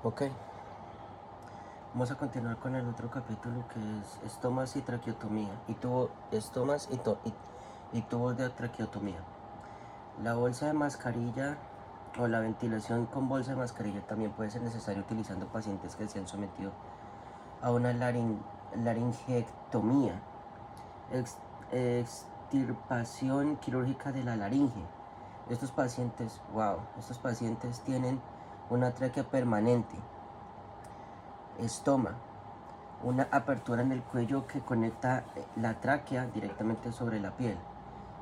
Ok, vamos a continuar con el otro capítulo que es estomas y traqueotomía estomas y tubos de traqueotomía. La bolsa de mascarilla o la ventilación con bolsa de mascarilla también puede ser necesaria utilizando pacientes que se han sometido a una laringectomía, extirpación quirúrgica de la laringe. Estos pacientes tienen una tráquea permanente, estoma, una apertura en el cuello que conecta la tráquea directamente sobre la piel.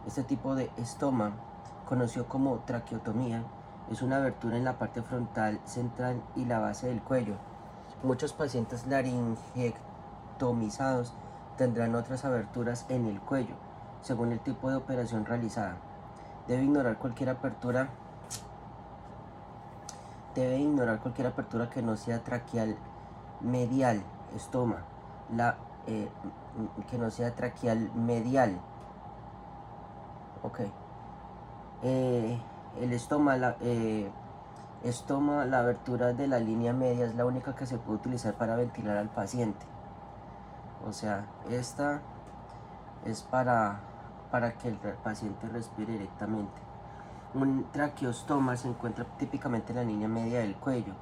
Este tipo de estoma, conocido como traqueotomía, es una abertura en la parte frontal central y la base del cuello. Muchos pacientes laringectomizados tendrán otras aberturas en el cuello, según el tipo de operación realizada. Debe ignorar cualquier apertura que no sea traqueal medial, estoma, que no sea traqueal medial. Ok. El estoma, la abertura de la línea media es la única que se puede utilizar para ventilar al paciente. O sea, esta es para que el paciente respire directamente. Un traqueostoma se encuentra típicamente en la línea media del cuello.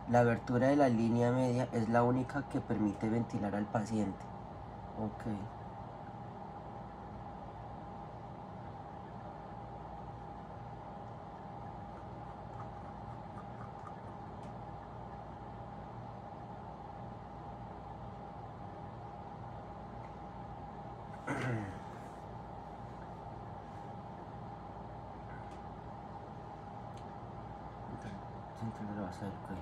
La abertura de la línea media es la única que permite ventilar al paciente. Ok. Centro de la base del cuello.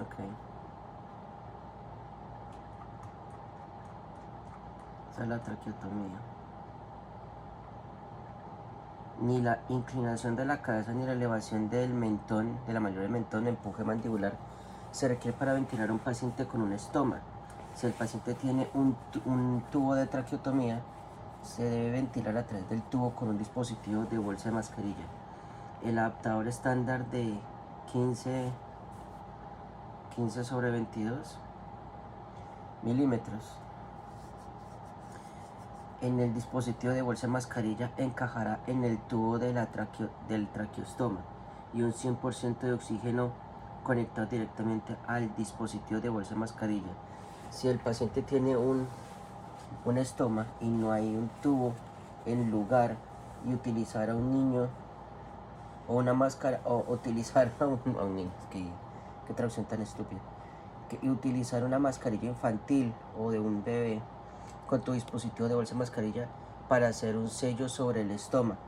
Ok. Esa es la traqueotomía. Ni la inclinación de la cabeza ni la elevación del mentón, de la mayoría del mentón, empuje mandibular, se requiere para ventilar a un paciente con un estoma. Si el paciente tiene un tubo de traqueotomía, se debe ventilar a través del tubo con un dispositivo de bolsa de mascarilla. El adaptador estándar de 15 sobre 22 milímetros en el dispositivo de bolsa de mascarilla encajará en el tubo de del traqueostoma y un 100% de oxígeno conectado directamente al dispositivo de bolsa de mascarilla. Si el paciente tiene un estoma y no hay un tubo en lugar, y utilizar a un niño o una máscara, o utilizar a un niño, qué traducción tan estúpida, y utilizar una mascarilla infantil o de un bebé con tu dispositivo de bolsa de mascarilla para hacer un sello sobre el estómago.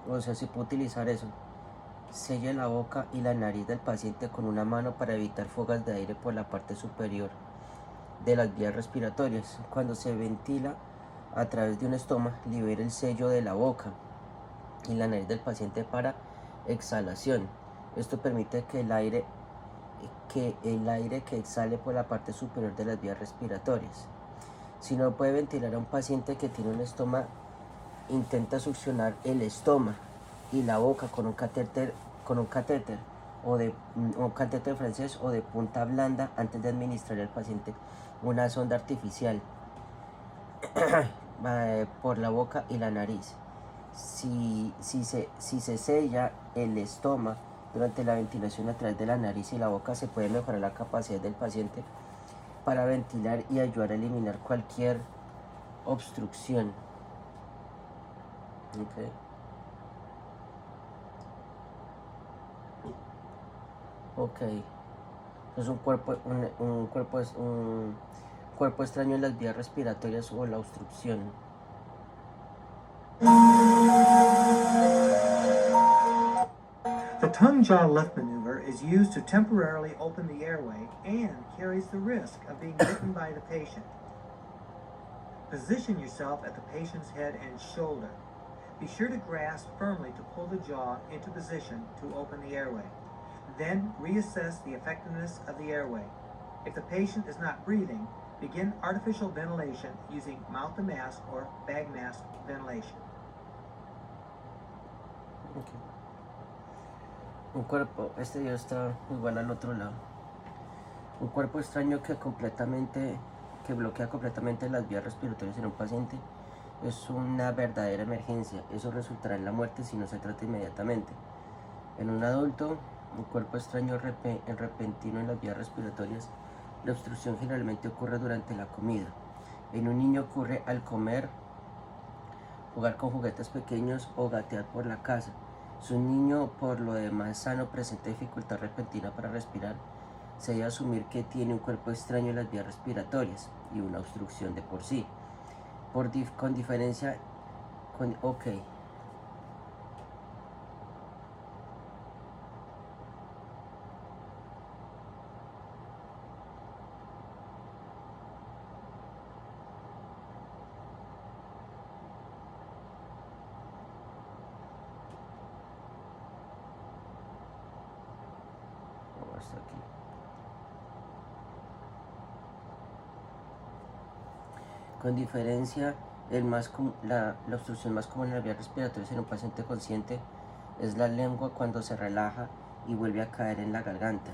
O sea, si puede utilizar eso. Sella la boca y la nariz del paciente con una mano para evitar fugas de aire por la parte superior de las vías respiratorias. Cuando se ventila a través de un estoma, libera el sello de la boca y la nariz del paciente para exhalación. Esto permite que el aire que exhale por la parte superior de las vías respiratorias. Si no puede ventilar a un paciente que tiene un estoma, intenta succionar el estoma y la boca con un catéter un catéter francés o de punta blanda antes de administrar al paciente una sonda artificial por la boca y la nariz. Si se sella el estoma durante la ventilación a través de la nariz y la boca, se puede mejorar la capacidad del paciente para ventilar y ayudar a eliminar cualquier obstrucción. Okay. Ok. Es un cuerpo extraño en las vías respiratorias o la obstrucción. The tongue-jaw lift maneuver is used to temporarily open the airway and carries the risk of being bitten by the patient. Position yourself at the patient's head and shoulder. Be sure to grasp firmly to pull the jaw into position to open the airway. Then reassess the effectiveness of the airway. If the patient is not breathing, begin artificial ventilation using mouth-to-mask or bag mask ventilation. Okay. Un cuerpo, este video está igual al otro lado. Un cuerpo extraño que bloquea completamente las vías respiratorias en un paciente es una verdadera emergencia. Eso resultará en la muerte si no se trata inmediatamente. En un adulto, un cuerpo extraño repentino en las vías respiratorias, la obstrucción generalmente ocurre durante la comida. En un niño ocurre al comer, jugar con juguetes pequeños o gatear por la casa. Si un niño por lo demás sano presenta dificultad repentina para respirar, se debe asumir que tiene un cuerpo extraño en las vías respiratorias y una obstrucción de por sí. Con diferencia, ok. Hasta aquí. Con diferencia, la obstrucción más común en las vías respiratorias en un paciente consciente es la lengua cuando se relaja y vuelve a caer en la garganta.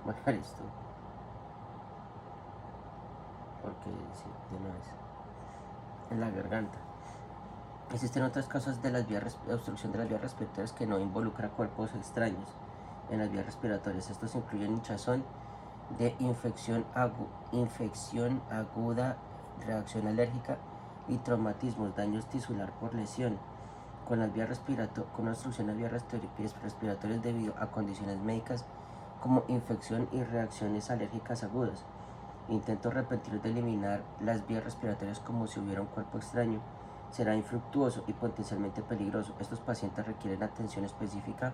Voy a dejar esto, porque sí, de una vez. En la garganta. Existen otras causas de obstrucción de las vías respiratorias que no involucran cuerpos extraños en las vías respiratorias. Estos incluyen hinchazón de infección aguda, reacción alérgica y traumatismos, daños tisular por lesión, con obstrucción de las vías respiratorias debido a condiciones médicas como infección y reacciones alérgicas agudas. Intentos repentinos de eliminar las vías respiratorias como si hubiera un cuerpo extraño será infructuoso y potencialmente peligroso. Estos pacientes requieren atención específica,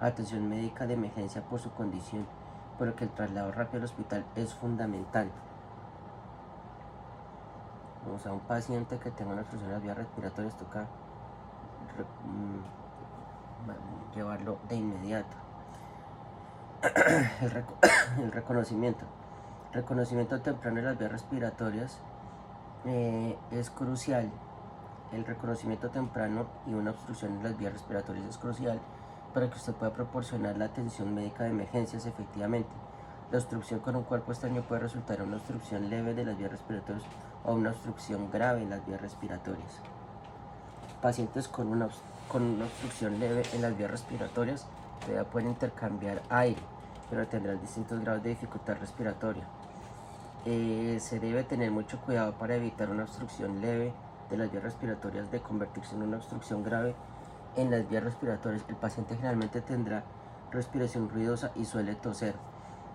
atención médica de emergencia por su condición, por lo que el traslado rápido al hospital es fundamental. Vamos a un paciente que tenga una obstrucción de las vías respiratorias, toca llevarlo de inmediato. El reconocimiento. Reconocimiento temprano de las vías respiratorias es crucial. El reconocimiento temprano y una obstrucción de las vías respiratorias es crucial para que usted pueda proporcionar la atención médica de emergencias efectivamente. La obstrucción con un cuerpo extraño puede resultar en una obstrucción leve de las vías respiratorias o una obstrucción grave en las vías respiratorias. Pacientes con una obstrucción leve en las vías respiratorias todavía pueden intercambiar aire, pero tendrán distintos grados de dificultad respiratoria. Se debe tener mucho cuidado para evitar una obstrucción leve de las vías respiratorias de convertirse en una obstrucción grave en las vías respiratorias. El paciente generalmente tendrá respiración ruidosa y suele toser.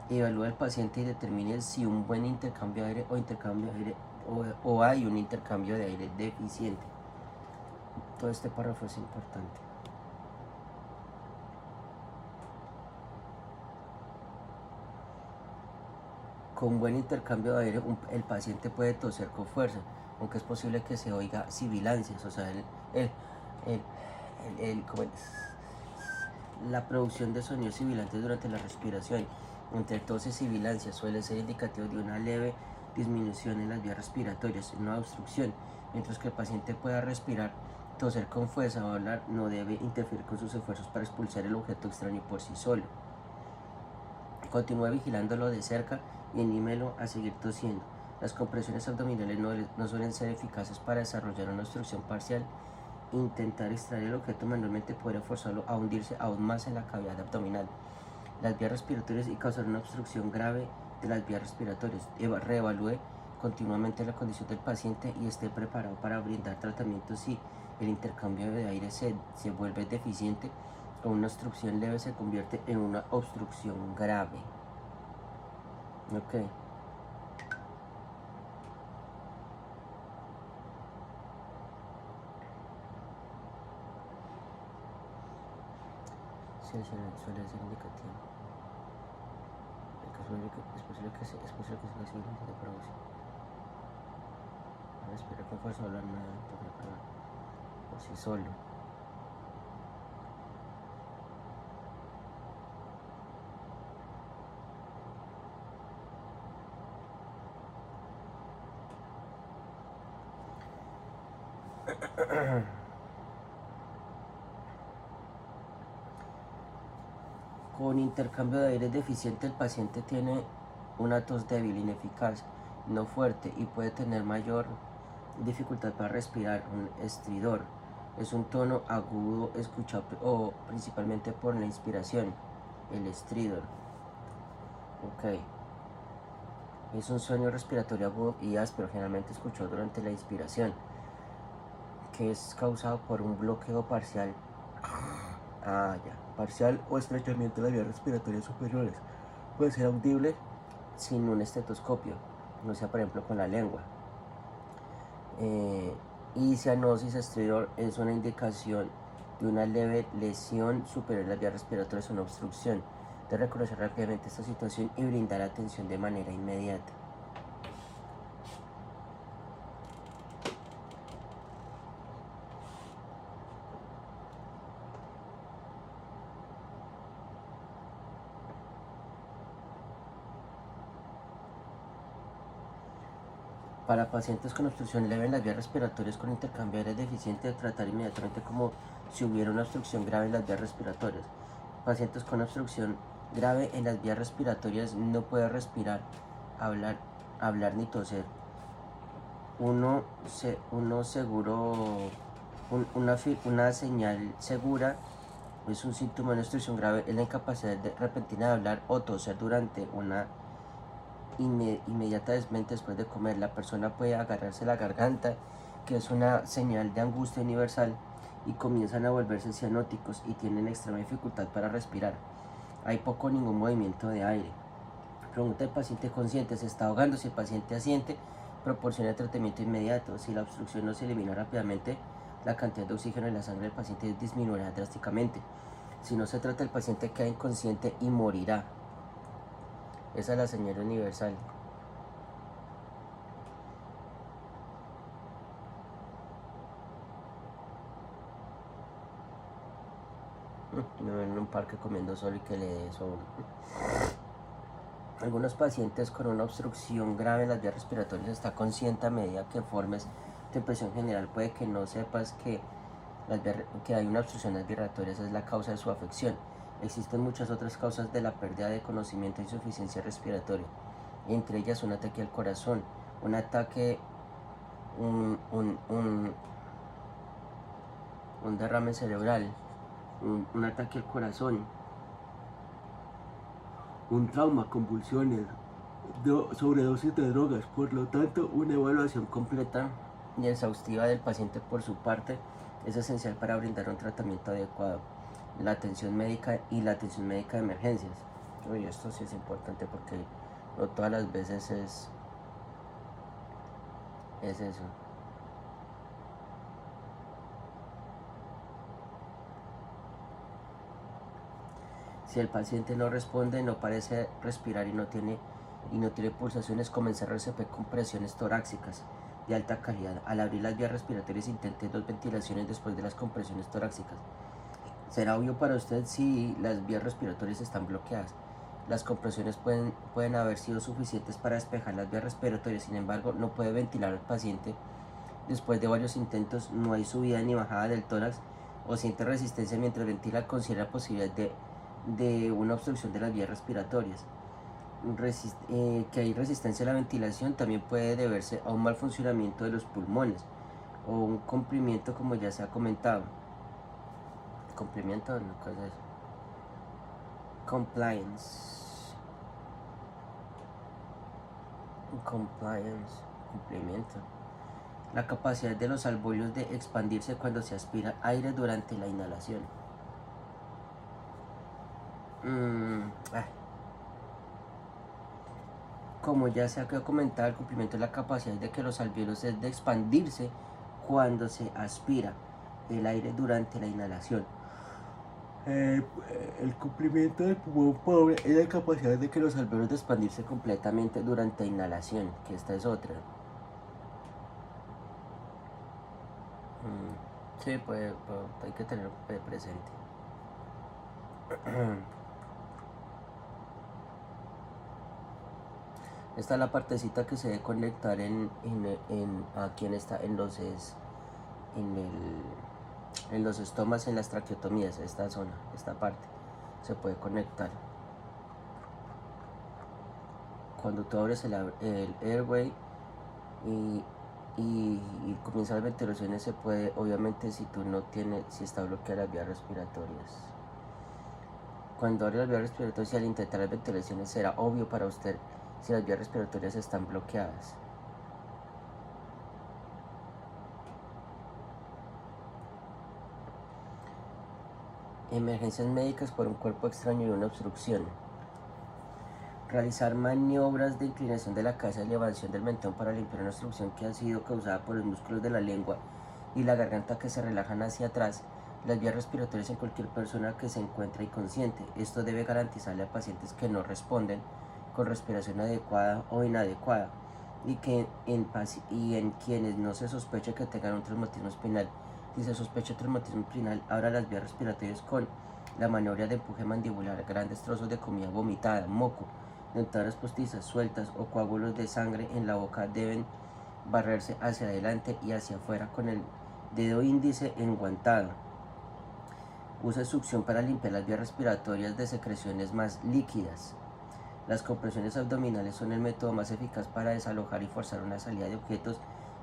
Evalúa al paciente y determine si un buen intercambio de aire o hay un intercambio de aire deficiente. Todo este párrafo es importante. Con buen intercambio de aire, el paciente puede toser con fuerza, aunque es posible que se oiga sibilancias, o sea, la producción de sonidos sibilantes durante la respiración. Entre toses y sibilancias suele ser indicativo de una leve disminución en las vías respiratorias, una obstrucción, mientras que el paciente pueda respirar, toser con fuerza o hablar, no debe interferir con sus esfuerzos para expulsar el objeto extraño por sí solo. Continúe vigilándolo de cerca y anímelo a seguir tosiendo. Las compresiones abdominales no suelen ser eficaces para desarrollar una obstrucción parcial. Intentar extraer el objeto manualmente podría forzarlo a hundirse aún más en la cavidad abdominal, las vías respiratorias y causar una obstrucción grave de las vías respiratorias. Reevalúe continuamente la condición del paciente y esté preparado para brindar tratamiento si el intercambio de aire se vuelve deficiente o una obstrucción leve se convierte en una obstrucción grave. Ok. Sí, suele ser indicativo. Es posible que sea así de producción. Respira con fuerza, hablar nada por sí solo. Con intercambio de aire deficiente el paciente tiene una tos débil, ineficaz, no fuerte y puede tener mayor dificultad para respirar. Un estridor es un tono agudo escuchado o principalmente por la inspiración. El estridor. Ok. Es un sueño respiratorio agudo y áspero, generalmente escuchado durante la inspiración, que es causado por un bloqueo parcial. Parcial o estrechamiento de las vías respiratorias superiores. Puede ser audible sin un estetoscopio, no sea por ejemplo con la lengua. Y cianosis estridor es una indicación de una leve lesión superior a las vías respiratorias o una obstrucción. De reconocer rápidamente esta situación y brindar atención de manera inmediata. Para pacientes con obstrucción leve en las vías respiratorias con intercambio aire deficiente, tratar inmediatamente como si hubiera una obstrucción grave en las vías respiratorias. Pacientes con obstrucción grave en las vías respiratorias no puede respirar, hablar ni toser. Una señal segura es un síntoma de obstrucción grave, es la incapacidad repentina de hablar o toser durante una inmediatamente después de comer. La persona puede agarrarse la garganta, que es una señal de angustia universal, y comienzan a volverse cianóticos y tienen extrema dificultad para respirar. Hay poco o ningún movimiento de aire. Pregunta al paciente consciente: ¿se está ahogando? Si el paciente asiente, proporciona tratamiento inmediato. Si la obstrucción no se elimina rápidamente, la cantidad de oxígeno en la sangre del paciente disminuirá drásticamente. Si no se trata, el paciente queda inconsciente y morirá. Esa es la señal universal. No en un parque comiendo solo y que le dé eso. Algunos pacientes con una obstrucción grave en las vías respiratorias está consciente a medida que formes tu impresión general. Puede que no sepas que hay una obstrucción en las vías respiratorias es la causa de su afección. Existen muchas otras causas de la pérdida de conocimiento e insuficiencia respiratoria, entre ellas un ataque al corazón, un ataque, un derrame cerebral, un ataque al corazón, un trauma, convulsiones, sobredosis de drogas. Por lo tanto, una evaluación completa y exhaustiva del paciente por su parte es esencial para brindar un tratamiento adecuado. La atención médica y la atención médica de emergencias. Uy, esto sí es importante porque no todas las veces es eso. Si el paciente no responde, no parece respirar y no tiene pulsaciones, comenzar a RCP con presiones torácicas de alta calidad. Al abrir las vías respiratorias, intente 2 ventilaciones después de las compresiones torácicas. Será obvio para usted si las vías respiratorias están bloqueadas. Las compresiones pueden haber sido suficientes para despejar las vías respiratorias, sin embargo, no puede ventilar al paciente. Después de varios intentos, no hay subida ni bajada del tórax o siente resistencia mientras ventila, considera la posibilidad de una obstrucción de las vías respiratorias. Que hay resistencia a la ventilación también puede deberse a un mal funcionamiento de los pulmones o un comprimiento, como ya se ha comentado. Comprimiento, no, ¿qué es eso? Cumplimiento. La capacidad de los alveolos de expandirse cuando se aspira aire durante la inhalación. Como ya se ha comentado, el cumplimiento es la capacidad de que los alvéolos es de expandirse cuando se aspira el aire durante la inhalación. El cumplimiento del pulmón pobre es la capacidad de que los alvéolos de expandirse completamente durante la inhalación, que esta es otra. Sí, hay que tener presente. Esta es la partecita que se debe conectar aquí en en los estomas, en las traqueotomías, esta zona, esta parte, se puede conectar. Cuando tú abres el airway y comienzan las ventilaciones, se puede, obviamente si está bloqueada las vías respiratorias. Cuando abre las vías respiratorias y al intentar las ventilaciones será obvio para usted si las vías respiratorias están bloqueadas. Emergencias médicas por un cuerpo extraño y una obstrucción. Realizar maniobras de inclinación de la cabeza y elevación del mentón para limpiar una obstrucción que ha sido causada por los músculos de la lengua y la garganta que se relajan hacia atrás, las vías respiratorias en cualquier persona que se encuentre inconsciente. Esto debe garantizarle a pacientes que no responden con respiración adecuada o inadecuada y en quienes no se sospeche que tengan un traumatismo espinal. Si se sospecha traumatismo espinal, abra las vías respiratorias con la maniobra de empuje mandibular. Grandes trozos de comida vomitada, moco, dentaduras postizas sueltas o coágulos de sangre en la boca deben barrerse hacia adelante y hacia afuera con el dedo índice enguantado. Use succión para limpiar las vías respiratorias de secreciones más líquidas. Las compresiones abdominales son el método más eficaz para desalojar y forzar una salida de objetos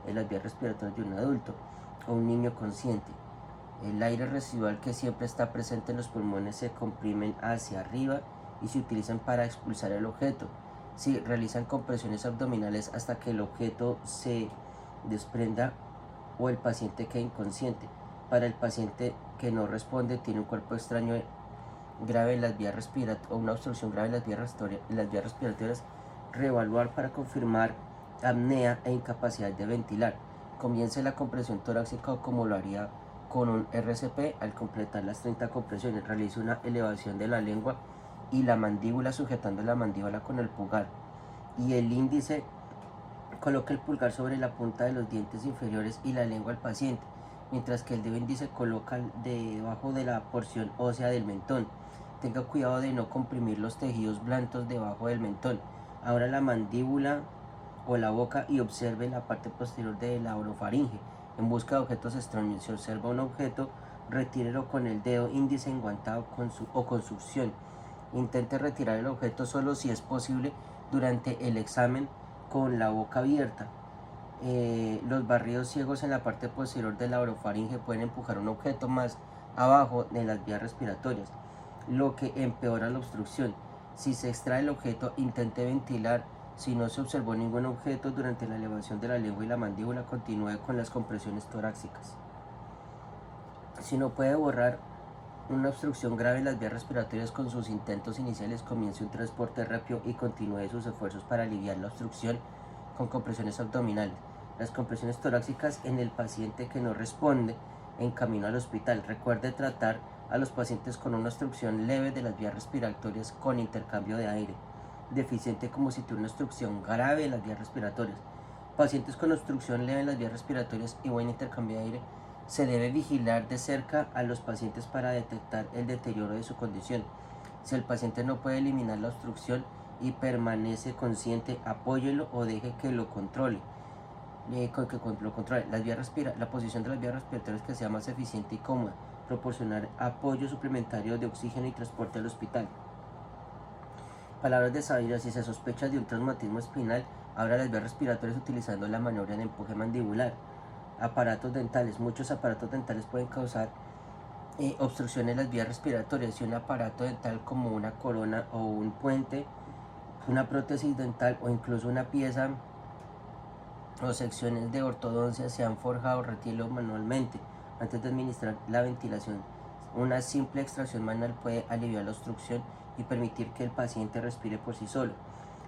en las vías respiratorias de un adulto o un niño consciente. El aire residual que siempre está presente en los pulmones se comprimen hacia arriba y se utilizan para expulsar el objeto. Si realizan compresiones abdominales hasta que el objeto se desprenda o el paciente quede inconsciente. Para el paciente que no responde, tiene un cuerpo extraño grave en las vías respiratorias o una obstrucción grave en las vías respiratorias, reevaluar para confirmar apnea e incapacidad de ventilar. Comience la compresión torácica como lo haría con un RCP. Al completar las 30 compresiones, realice una elevación de la lengua y la mandíbula sujetando la mandíbula con el pulgar y el índice. Coloque el pulgar sobre la punta de los dientes inferiores y la lengua al paciente, mientras que el dedo índice coloca debajo de la porción ósea del mentón. Tenga cuidado de no comprimir los tejidos blandos debajo del mentón. Abra la mandíbula o la boca y observe la parte posterior de la orofaringe en busca de objetos extraños. Si observa un objeto, retírelo con el dedo índice enguantado o con succión. Intente retirar el objeto solo si es posible durante el examen con la boca abierta. Los barridos ciegos en la parte posterior de la orofaringe pueden empujar un objeto más abajo de las vías respiratorias, lo que empeora la obstrucción. Si se extrae el objeto, intente ventilar. Si no se observó ningún objeto durante la elevación de la lengua y la mandíbula, continúe con las compresiones torácicas. Si no puede borrar una obstrucción grave en las vías respiratorias con sus intentos iniciales, comience un transporte rápido y continúe sus esfuerzos para aliviar la obstrucción con compresiones abdominales. Las compresiones torácicas en el paciente que no responde en camino al hospital. Recuerde tratar a los pacientes con una obstrucción leve de las vías respiratorias con intercambio de aire deficiente como si tuviera una obstrucción grave en las vías respiratorias. Pacientes con obstrucción leve en las vías respiratorias y buen intercambio de aire. Se debe vigilar de cerca a los pacientes para detectar el deterioro de su condición. Si el paciente no puede eliminar la obstrucción y permanece consciente, apóyelo o deje que lo controle. La posición de las vías respiratorias que sea más eficiente y cómoda. Proporcionar apoyo suplementario de oxígeno y transporte al hospital. Palabras de sabiduría: si se sospecha de un traumatismo espinal, abra las vías respiratorias utilizando la maniobra de empuje mandibular. Aparatos dentales. Muchos aparatos dentales pueden causar obstrucción en las vías respiratorias. Si un aparato dental como una corona o un puente, una prótesis dental o incluso una pieza o secciones de ortodoncia se han forjado, retírelo manualmente antes de administrar la ventilación. Una simple extracción manual puede aliviar la obstrucción y permitir que el paciente respire por sí solo.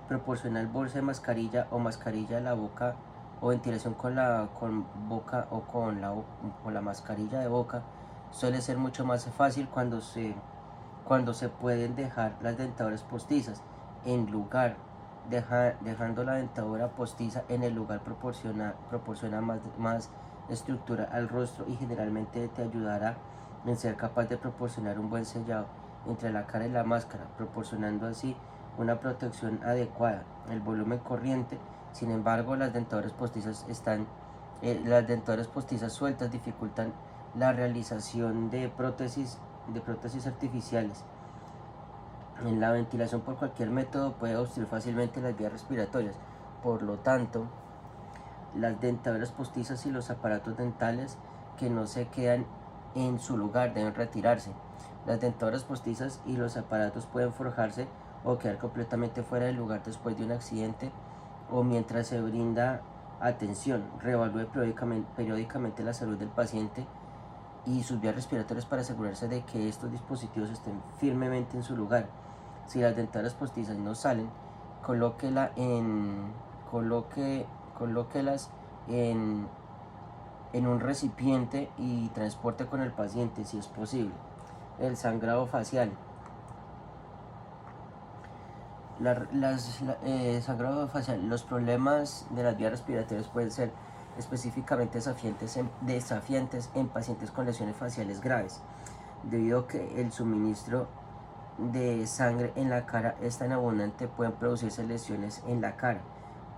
Proporcionar bolsa de mascarilla o mascarilla a la boca o ventilación con la mascarilla de boca suele ser mucho más fácil cuando se pueden dejar las dentaduras postizas en lugar. Dejando la dentadura postiza en el lugar proporciona más estructura al rostro y generalmente te ayudará en ser capaz de proporcionar un buen sellado entre la cara y la máscara, proporcionando así una protección adecuada. El volumen corriente. Sin embargo, las dentaduras postizas están Las dentaduras postizas sueltas dificultan la realización de prótesis artificiales. En la ventilación por cualquier método puede obstruir fácilmente las vías respiratorias. Por lo tanto, las dentaduras postizas y los aparatos dentales que no se quedan en su lugar deben retirarse. Las dentaduras postizas y los aparatos pueden forjarse o quedar completamente fuera del lugar después de un accidente o mientras se brinda atención. Reevalúe periódicamente la salud del paciente y sus vías respiratorias para asegurarse de que estos dispositivos estén firmemente en su lugar. Si las dentaduras postizas no salen, colóquelas en un recipiente y transporte con el paciente si es posible. El sangrado facial. Sangrado facial. Los problemas de las vías respiratorias pueden ser específicamente desafiantes en pacientes con lesiones faciales graves, debido a que el suministro de sangre en la cara es tan abundante. Pueden producirse lesiones en la cara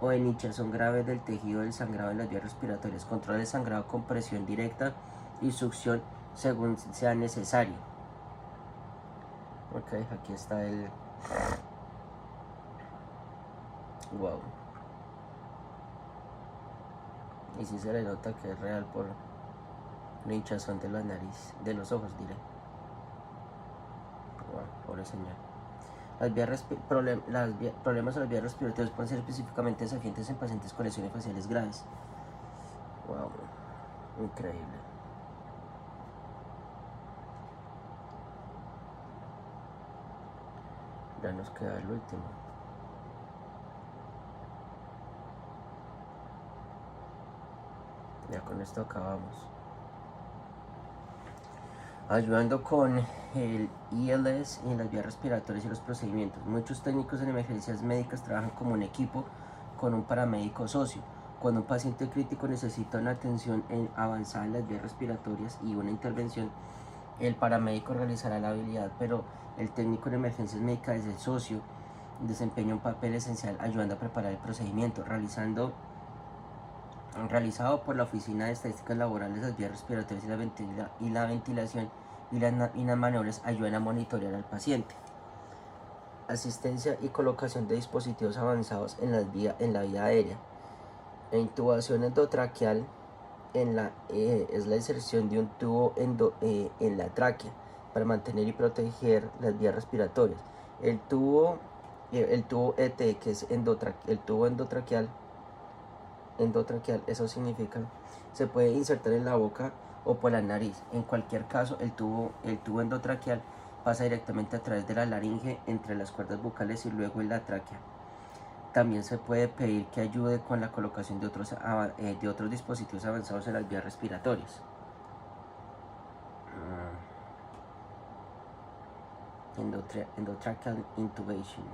o en hinchazón grave del tejido del sangrado en las vías respiratorias. Controla el sangrado con presión directa y succión según sea necesario. Ok, aquí está el... Wow. Y si se le nota que es real por la hinchazón de la nariz, de los ojos, diré. Wow, pobre señor. Problemas de las vías respiratorias pueden ser específicamente desafiantes en pacientes con lesiones faciales graves. Wow, increíble. Ya nos queda el último. Ya con esto acabamos. Ayudando con el ILS y las vías respiratorias y los procedimientos. Muchos técnicos en emergencias médicas trabajan como un equipo con un paramédico socio. Cuando un paciente crítico necesita una atención avanzada en las vías respiratorias y una intervención, el paramédico realizará la habilidad, pero el técnico en emergencias médicas es el socio, desempeña un papel esencial ayudando a preparar el procedimiento, realizado por la Oficina de Estadísticas Laborales. Las vías respiratorias y la ventilación y las maniobras ayudan a monitorear al paciente. Asistencia y colocación de dispositivos avanzados en la vía aérea. La intubación endotraqueal es la inserción de un tubo en la tráquea para mantener y proteger las vías respiratorias. El tubo ET, que es el tubo endotraqueal, eso significa, se puede insertar en la boca o por la nariz. En cualquier caso, el tubo endotraqueal pasa directamente a través de la laringe, entre las cuerdas vocales y luego en la tráquea. También se puede pedir que ayude con la colocación de otros dispositivos avanzados en las vías respiratorias. Endotracheal intubation.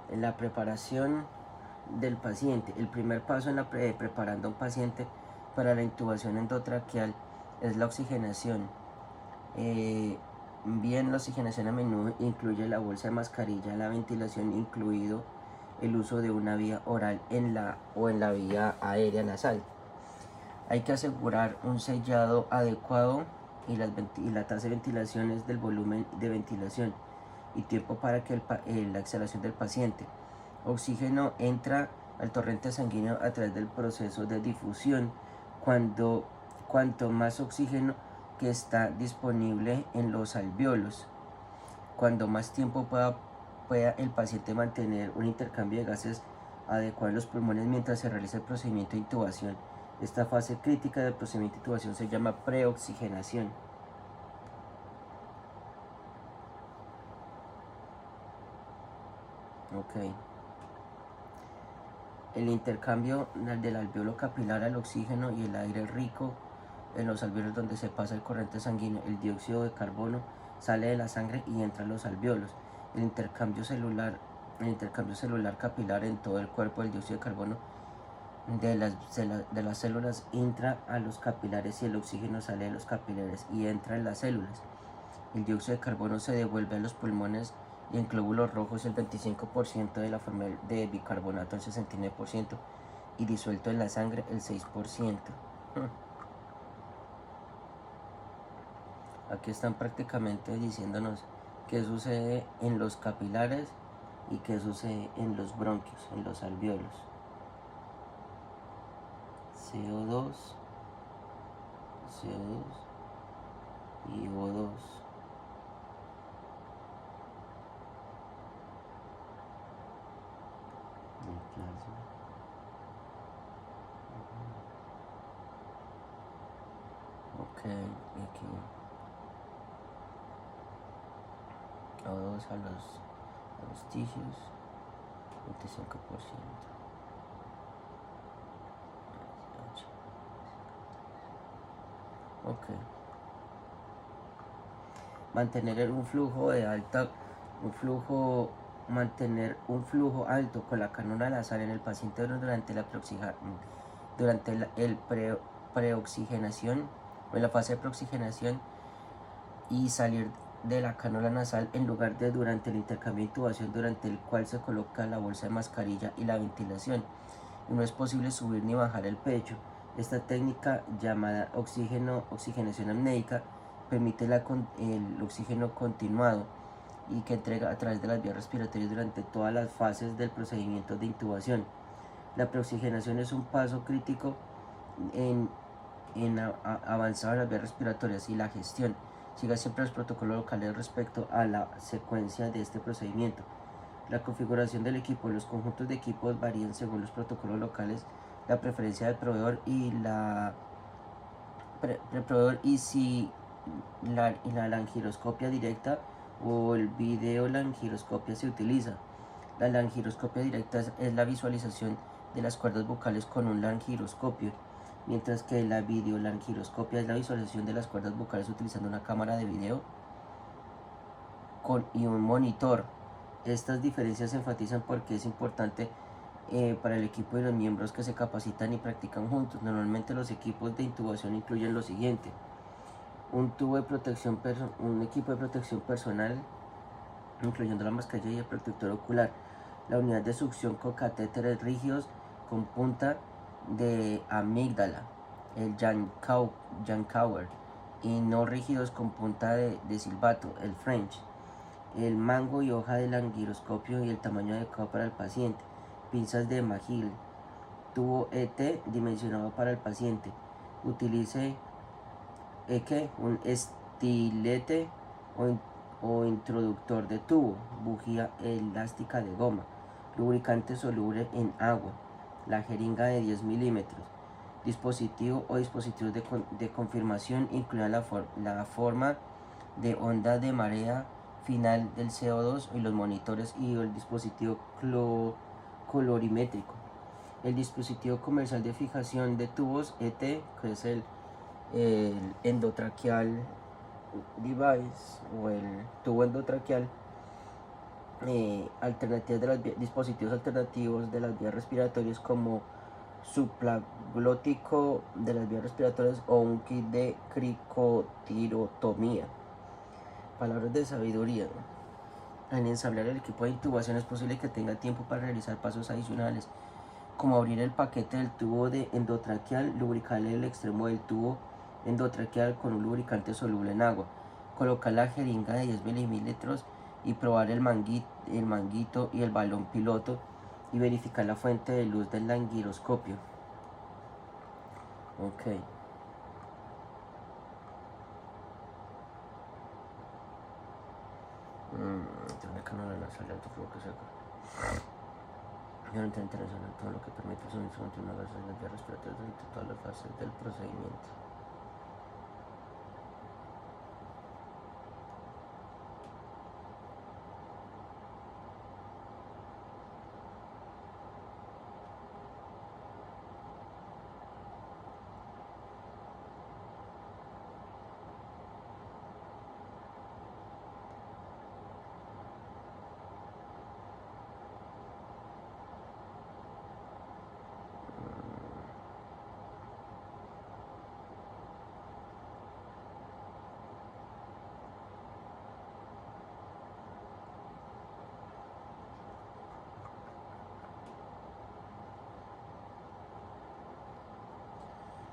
La preparación del paciente. El primer paso en preparando a un paciente para la intubación endotraqueal es la oxigenación. La oxigenación a menudo incluye la bolsa de mascarilla, la ventilación, incluido el uso de una vía oral en la vía aérea nasal. Hay que asegurar un sellado adecuado y la tasa de ventilación es del volumen de ventilación y tiempo para que la exhalación del paciente. Oxígeno entra al torrente sanguíneo a través del proceso de difusión. Cuanto más oxígeno que está disponible en los alvéolos, cuando más tiempo pueda el paciente mantener un intercambio de gases adecuado en los pulmones mientras se realiza el procedimiento de intubación. Esta fase crítica del procedimiento de intubación se llama preoxigenación. Ok. El intercambio del alvéolo capilar al oxígeno y el aire rico en los alvéolos, donde se pasa el corriente sanguíneo. El dióxido de carbono sale de la sangre y entra a los alvéolos. El intercambio celular capilar en todo el cuerpo. El dióxido de carbono de las células entra a los capilares y el oxígeno sale de los capilares y entra en las células. El dióxido de carbono se devuelve a los pulmones y en glóbulos rojos el 25% de la forma de bicarbonato el 69% y disuelto en la sangre el 6%. Aquí están prácticamente diciéndonos qué sucede en los capilares y qué sucede en los bronquios, en los alvéolos. CO2, CO2 y O2. El plasma. Ok, aquí O2 a los tissues, 25%. Ok. Mantener mantener un flujo alto con la cánula nasal en el paciente durante preoxigenación o en la fase de preoxigenación y salir de la cánula nasal en lugar de durante el intercambio de intubación, durante el cual se coloca la bolsa de mascarilla y la ventilación. Y no es posible subir ni bajar el pecho. Esta técnica, llamada oxigenación apneica, permite el oxígeno continuado y que entrega a través de las vías respiratorias durante todas las fases del procedimiento de intubación. La preoxigenación es un paso crítico en avanzado en las vías respiratorias y la gestión. Siga siempre los protocolos locales respecto a la secuencia de este procedimiento. La configuración del equipo. Los conjuntos de equipos varían según los protocolos locales, la preferencia del proveedor y si la laringoscopia directa o el videolaringoscopia se utiliza. La laringoscopia directa es la visualización de las cuerdas vocales con un laringoscopio, mientras que la videolaringoscopia es la visualización de las cuerdas vocales utilizando una cámara de video y un monitor. Estas diferencias se enfatizan porque es importante para el equipo y los miembros que se capacitan y practican juntos. Normalmente los equipos de intubación incluyen lo siguiente: un equipo de protección personal, incluyendo la mascarilla y el protector ocular, la unidad de succión con catéteres rígidos con punta de amígdala, el Jankower, y no rígidos con punta de silbato, el French, el mango y hoja del laringoscopio y el tamaño adecuado para el paciente, pinzas de McGill, tubo ET dimensionado para el paciente. Utilice un estilete o introductor de tubo, bujía elástica de goma, lubricante soluble en agua, la jeringa de 10 milímetros, dispositivo o dispositivos de confirmación, incluida la forma de onda de marea final del CO2 y los monitores y el dispositivo colorimétrico. El dispositivo comercial de fijación de tubos ET, que es el endotraqueal device o el tubo endotraqueal, dispositivos alternativos de las vías respiratorias como supraglótico de las vías respiratorias o un kit de cricotirotomía. Palabras de sabiduría. Al ensamblar el equipo de intubación es posible que tenga tiempo para realizar pasos adicionales, como abrir el paquete del tubo de endotraqueal, lubricar el extremo del tubo endotraqueal con un lubricante soluble en agua, colocar la jeringa de 10 mililitros y probar el manguito y el balón piloto y verificar la fuente de luz del laringoscopio. Ok. Tiene que no le sale alto, creo que seca. Yo no entiendo interesante todo lo que permite su instrumento una vez en las vías respiratorias durante todas las fases del procedimiento.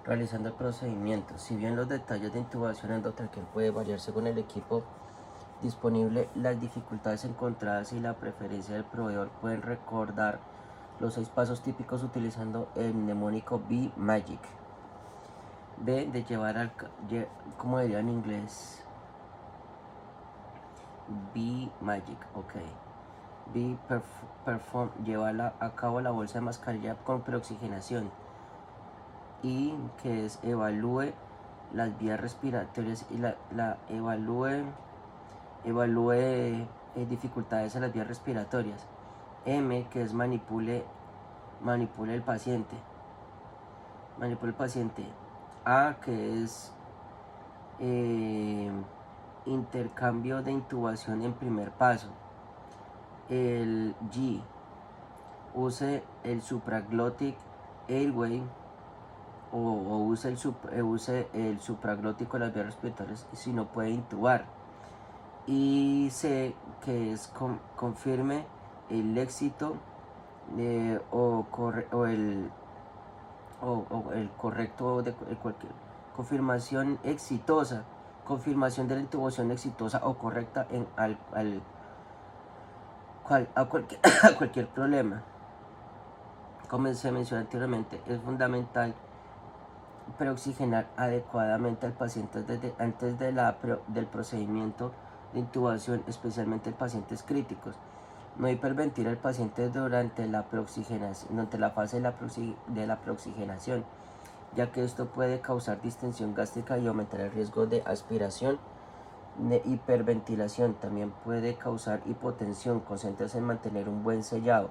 Realizando el procedimiento. Si bien los detalles de intubación endotraqueal pueden variar según el equipo disponible, las dificultades encontradas y la preferencia del proveedor pueden recordar los 6 pasos típicos utilizando el mnemónico B-Magic. B de llevar al... ¿Cómo diría en inglés? B-Magic, ok. B perform, llevar a cabo la bolsa de mascarilla con preoxigenación. Y que es evalúe las vías respiratorias y evalúe dificultades en las vías respiratorias. M, que es manipule el paciente. A, que es intercambio de intubación en primer paso. El G, use el supraglottic airway o use el supraglótico de las vías respiratorias si no puede intubar. Y C, que es confirme el éxito o el correcto de cualquier confirmación exitosa, confirmación de la intubación exitosa o correcta a cualquier problema. Como se mencionó anteriormente, es fundamental preoxigenar adecuadamente al paciente antes del procedimiento de intubación, especialmente en pacientes críticos. No hiperventilar al paciente durante la fase de la preoxigenación, ya que esto puede causar distensión gástrica y aumentar el riesgo de aspiración. De hiperventilación también puede causar hipotensión. Concéntrese en mantener un buen sellado,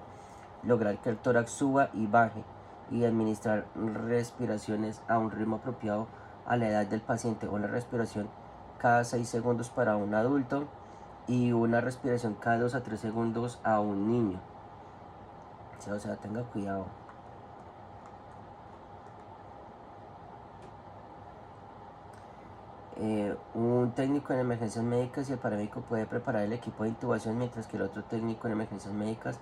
lograr que el tórax suba y baje y administrar respiraciones a un ritmo apropiado a la edad del paciente. Una respiración cada 6 segundos para un adulto y una respiración cada 2 a 3 segundos a un niño. O sea, tenga cuidado. Un técnico en emergencias médicas y el paramédico puede preparar el equipo de intubación, mientras que el otro técnico en emergencias médicas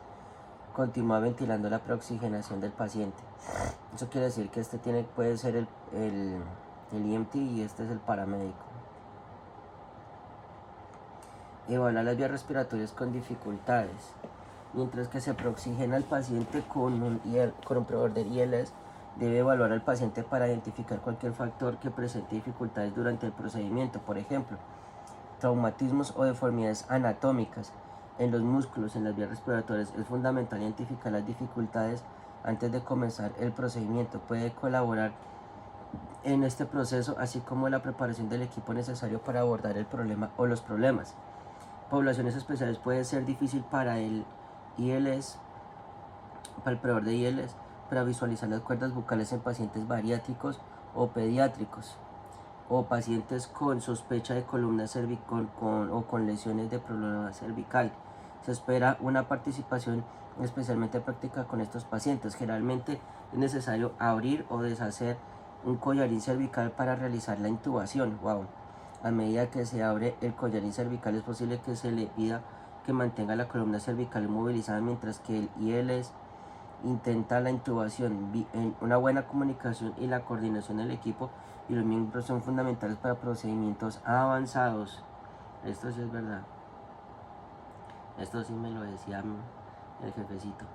continúa ventilando la preoxigenación del paciente. Eso quiere decir que puede ser el EMT y este es el paramédico. Evaluar las vías respiratorias con dificultades. Mientras que se preoxigena al paciente con un proveedor de ILS, debe evaluar al paciente para identificar cualquier factor que presente dificultades durante el procedimiento. Por ejemplo, traumatismos o deformidades anatómicas en los músculos, en las vías respiratorias. Es fundamental identificar las dificultades antes de comenzar el procedimiento. Puede colaborar en este proceso, así como la preparación del equipo necesario para abordar el problema o los problemas. Poblaciones especiales puede ser difícil para el ILS, para el proveedor de ILS, para visualizar las cuerdas bucales en pacientes bariátricos o pediátricos, o pacientes con sospecha de columna cervical o con lesiones de problema cervical. Se espera una participación especialmente práctica con estos pacientes. Generalmente es necesario abrir o deshacer un collarín cervical para realizar la intubación. Wow. A medida que se abre el collarín cervical es posible que se le pida que mantenga la columna cervical inmovilizada mientras que el ILS intenta la intubación. Una buena comunicación y la coordinación del equipo y los miembros son fundamentales para procedimientos avanzados. Esto sí es verdad. Esto sí me lo decía el jefecito.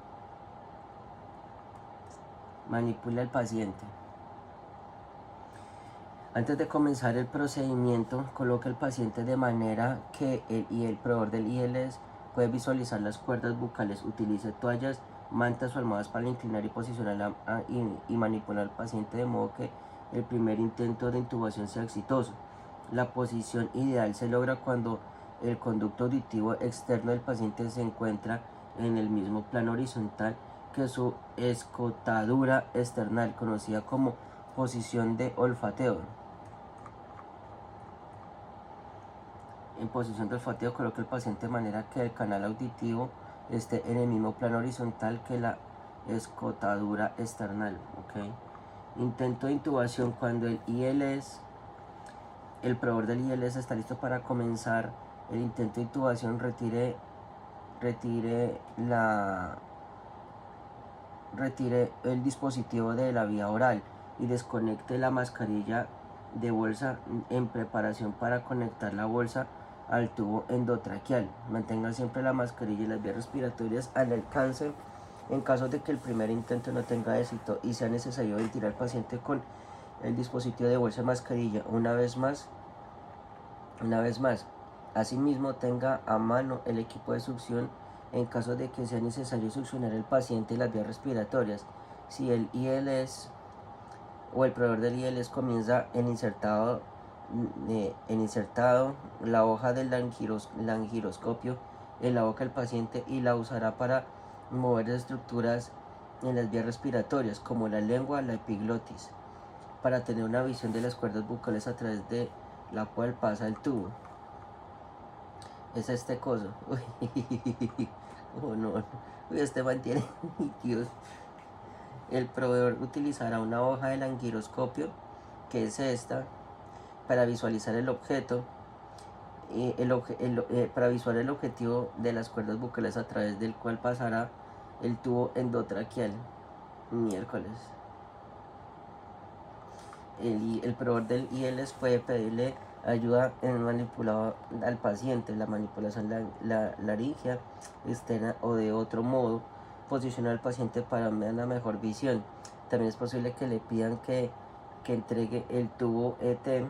Manipula al paciente. Antes de comenzar el procedimiento, coloca al paciente de manera que el proveedor del ILS puede visualizar las cuerdas bucales. Utilice toallas, mantas o almohadas para inclinar y posicionar y manipular al paciente de modo que el primer intento de intubación sea exitoso. La posición ideal se logra cuando el conducto auditivo externo del paciente se encuentra en el mismo plano horizontal que su escotadura external, conocida como posición de olfateo. En posición de olfateo, coloca el paciente de manera que el canal auditivo esté en el mismo plano horizontal que la escotadura external. ¿Okay? Intento de intubación. Cuando el proveedor del ILS está listo para comenzar el intento de intubación, retire el dispositivo de la vía oral. y desconecte la mascarilla de bolsa en preparación para conectar la bolsa al tubo endotraqueal. Mantenga siempre la mascarilla y las vías respiratorias al alcance. En caso de que el primer intento no tenga éxito y sea necesario ventilar al paciente con el dispositivo de bolsa de mascarilla una vez más. Asimismo, tenga a mano el equipo de succión en caso de que sea necesario succionar al paciente y las vías respiratorias. Si el ILS o el proveedor del ILS comienza en insertado la hoja del laringoscopio en la boca del paciente y la usará para mover estructuras en las vías respiratorias como la lengua, la epiglotis, para tener una visión de las cuerdas bucales a través de la cual pasa el tubo. Es este coso. Oh, no. Uy, este mantiene. Dios. El proveedor utilizará una hoja de laringoscopio, que es esta, para visualizar el objeto, para visualizar el objetivo de las cuerdas bucales a través del cual pasará el tubo endotraqueal. Miércoles. El proveedor del ILS puede pedirle ayuda en manipulado al paciente, la manipulación de la laringe externa o de otro modo posicionar al paciente para una mejor visión. También es posible que le pidan que entregue el tubo ET,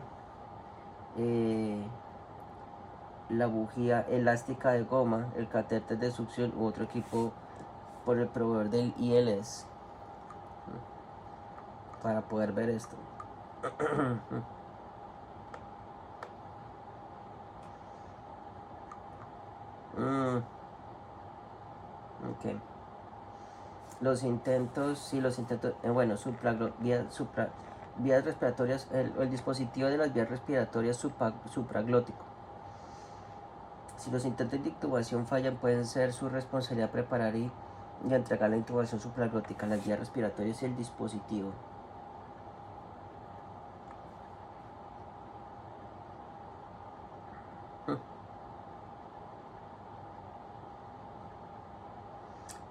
la bujía elástica de goma, el catéter de succión u otro equipo por el proveedor del ILS para poder ver esto. Okay. Los intentos, vías respiratorias, el dispositivo de las vías respiratorias supraglótico. Si los intentos de intubación fallan, pueden ser su responsabilidad preparar y entregar la intubación supraglótica, las vías respiratorias y el dispositivo.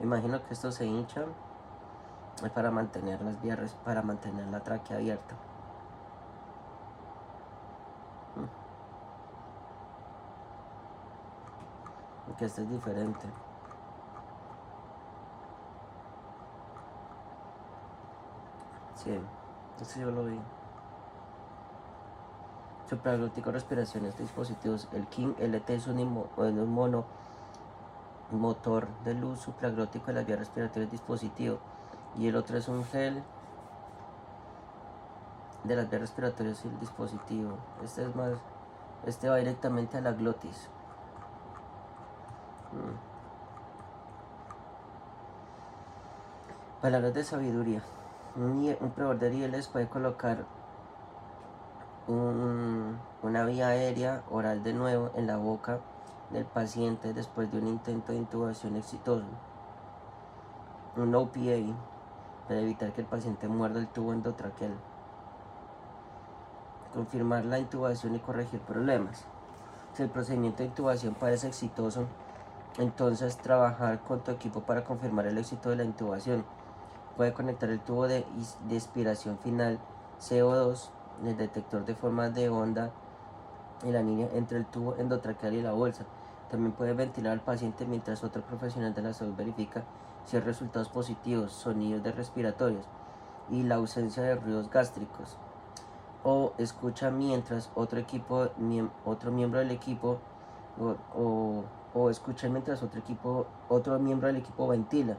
Imagino que esto se hincha para mantener las vías, para mantener la tráquea abierta. Que este es diferente. Sí, esto yo lo vi. Supraglótico, respiraciones de dispositivos. El KIN LT es un motor de luz supraglótico de las vías respiratorias del dispositivo. Y el otro es un gel de las vías respiratorias del dispositivo. Este va directamente a la glotis. Palabras de sabiduría. Un proveedor de ILS puede colocar una vía aérea oral de nuevo en la boca del paciente después de un intento de intubación exitoso. Un OPA para evitar que el paciente muerda el tubo endotraqueal. Confirmar la intubación y corregir problemas. Si el procedimiento de intubación parece exitoso, entonces trabajar con tu equipo para confirmar el éxito de la intubación. Puede conectar el tubo de expiración final CO2, el detector de formas de onda en la línea entre el tubo endotraqueal y la bolsa. También puede ventilar al paciente mientras otro profesional de la salud verifica si hay resultados positivos, sonidos de respiratorios y la ausencia de ruidos gástricos. O escucha mientras otro miembro del equipo o escucha mientras otro miembro del equipo ventila.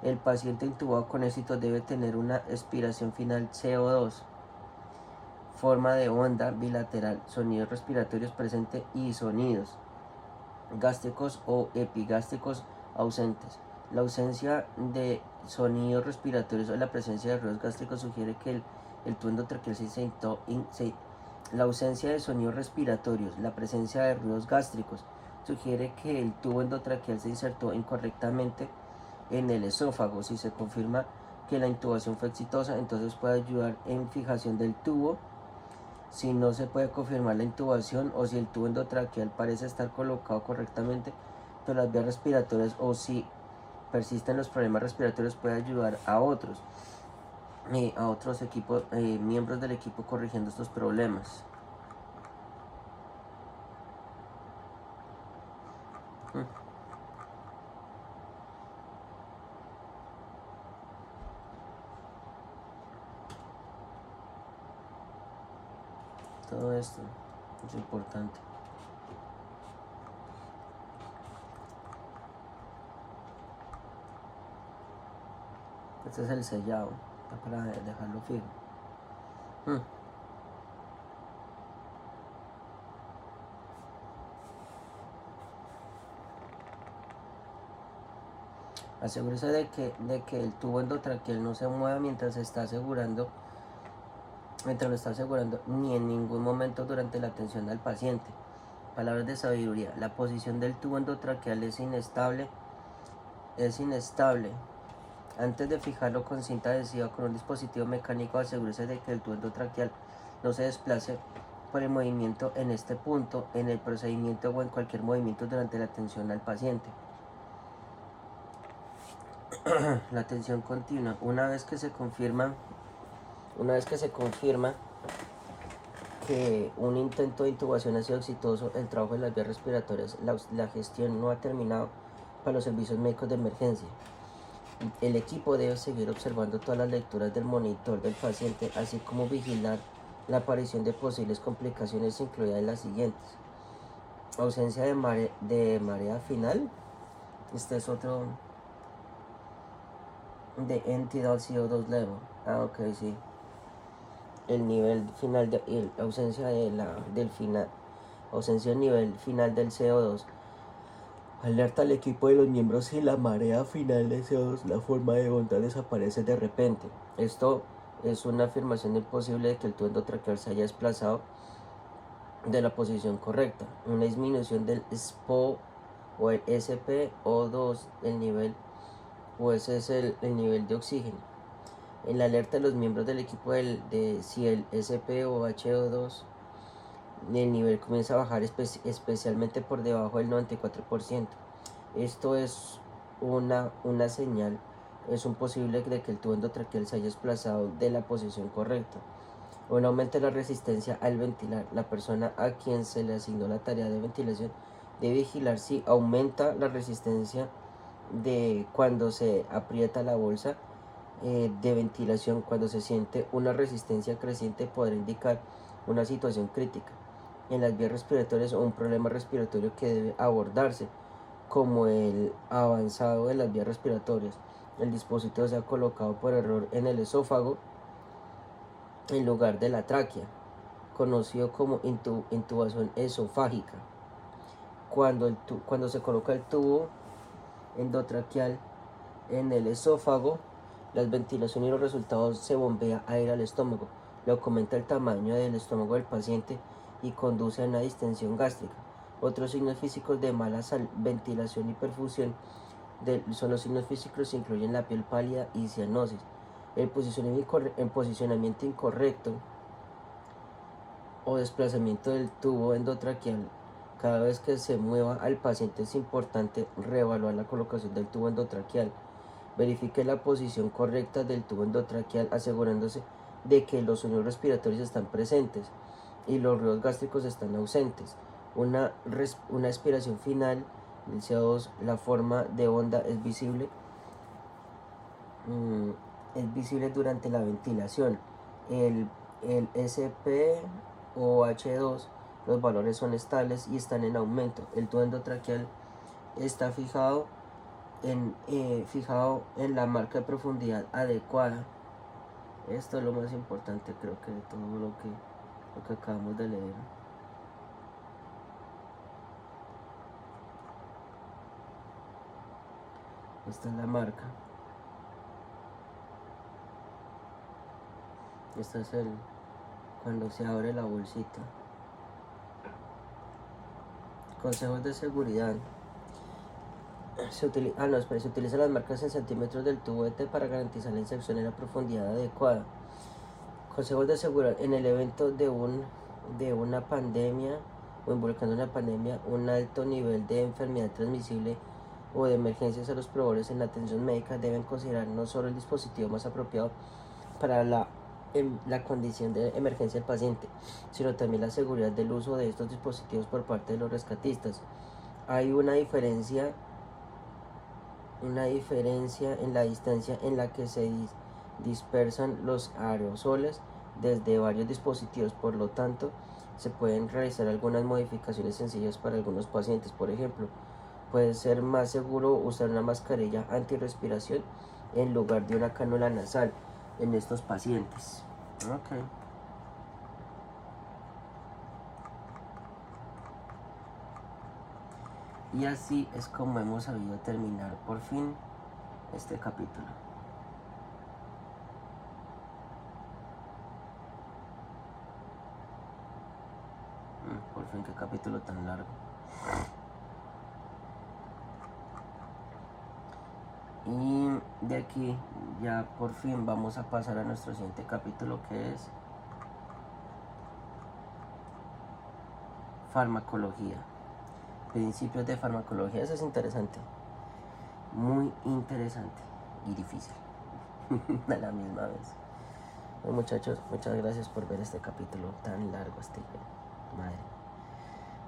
El paciente intubado con éxito debe tener una expiración final CO2, forma de onda bilateral, sonidos respiratorios presentes y sonidos gástricos o epigástricos ausentes. La ausencia de sonidos respiratorios o la presencia de ruidos gástricos sugiere que el tubo endotraqueal la ausencia de sonidos respiratorios, la presencia de ruidos gástricos sugiere que el tubo endotraqueal se insertó incorrectamente en el esófago. Si se confirma que la intubación fue exitosa, entonces puede ayudar en fijación del tubo. Si no se puede confirmar la intubación o si el tubo endotraqueal parece estar colocado correctamente por las vías respiratorias o si persisten los problemas respiratorios, puede ayudar a otros. a otros equipos, miembros del equipo corrigiendo estos problemas. Todo esto es importante. Este es el sellado para dejarlo fijo. Asegúrese de que el tubo endotraqueal no se mueva mientras lo está asegurando ni en ningún momento durante la atención al paciente. Palabras de sabiduría. La posición del tubo endotraqueal es inestable. Antes de fijarlo con cinta adhesiva con un dispositivo mecánico, asegúrese de que el tubo endotraqueal no se desplace por el movimiento en este punto, en el procedimiento o en cualquier movimiento durante la atención al paciente. La atención continua. Una vez que se confirma que un intento de intubación ha sido exitoso, el trabajo de las vías respiratorias, la gestión no ha terminado para los servicios médicos de emergencia. El equipo debe seguir observando todas las lecturas del monitor del paciente, así como vigilar la aparición de posibles complicaciones, incluidas las siguientes: ausencia de marea final. Este es otro de End-Tidal CO2 level. Ok, sí. El nivel final ausencia del nivel final del CO2. Alerta al equipo de los miembros si la marea final de CO2, la forma de onda, desaparece de repente. Esto es una afirmación imposible de que el tubo endotraqueal se haya desplazado de la posición correcta. Una disminución del SPO o el SpO2, el nivel, o ese es el nivel de oxígeno. En la alerta de los miembros del equipo de si el SpOH2 el nivel comienza a bajar especialmente por debajo del 94%. Esto es una señal, es un posible de que el tubo endotraqueal se haya desplazado de la posición correcta. Un aumento de la resistencia al ventilar. La persona a quien se le asignó la tarea de ventilación debe vigilar si aumenta la resistencia de cuando se aprieta la bolsa de ventilación. Cuando se siente una resistencia creciente, podrá indicar una situación crítica en las vías respiratorias o un problema respiratorio que debe abordarse, como el avanzado de las vías respiratorias. El dispositivo se ha colocado por error en el esófago en lugar de la tráquea, conocido como intubación esofágica. Cuando se coloca el tubo endotraqueal en el esófago, la ventilación y los resultados se bombea aire al estómago, lo que aumenta el tamaño del estómago del paciente y conduce a una distensión gástrica. Otros signos físicos de mala ventilación y perfusión son los signos físicos que incluyen la piel pálida y cianosis. El posicionamiento incorrecto o desplazamiento del tubo endotraqueal. Cada vez que se mueva al paciente es importante reevaluar la colocación del tubo endotraqueal. Verifique la posición correcta del tubo endotraqueal, asegurándose de que los sonidos respiratorios están presentes y los ruidos gástricos están ausentes. Una expiración final del CO2, la forma de onda es visible durante la ventilación. El SpOH2, los valores son estables y están en aumento. El tubo endotraqueal está fijado en la marca de profundidad adecuada. Esto es lo más importante, creo que de todo lo que acabamos de leer. Esta es la marca. Este es cuando se abre la bolsita. Consejos de seguridad. Se utilizan las marcas en centímetros del tubo ET para garantizar la inserción en la profundidad adecuada. Consejos de seguridad. En el evento de una pandemia o involucrando una pandemia, un alto nivel de enfermedad transmisible o de emergencias, a los proveedores en la atención médica deben considerar no solo el dispositivo más apropiado para la condición de emergencia del paciente, sino también la seguridad del uso de estos dispositivos por parte de los rescatistas. Hay una diferencia en la distancia en la que se dispersan los aerosoles desde varios dispositivos, por lo tanto se pueden realizar algunas modificaciones sencillas para algunos pacientes. Por ejemplo, puede ser más seguro usar una mascarilla antirrespiración en lugar de una cánula nasal en estos pacientes. Okay. Y así es como hemos sabido terminar por fin este capítulo. Por fin, qué capítulo tan largo. Y de aquí ya por fin vamos a pasar a nuestro siguiente capítulo, que es farmacología. Principios de farmacología. Eso es interesante. Muy interesante y difícil a la misma vez. Bueno, muchachos, muchas gracias por ver este capítulo tan largo, madre.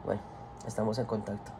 Bueno, estamos en contacto.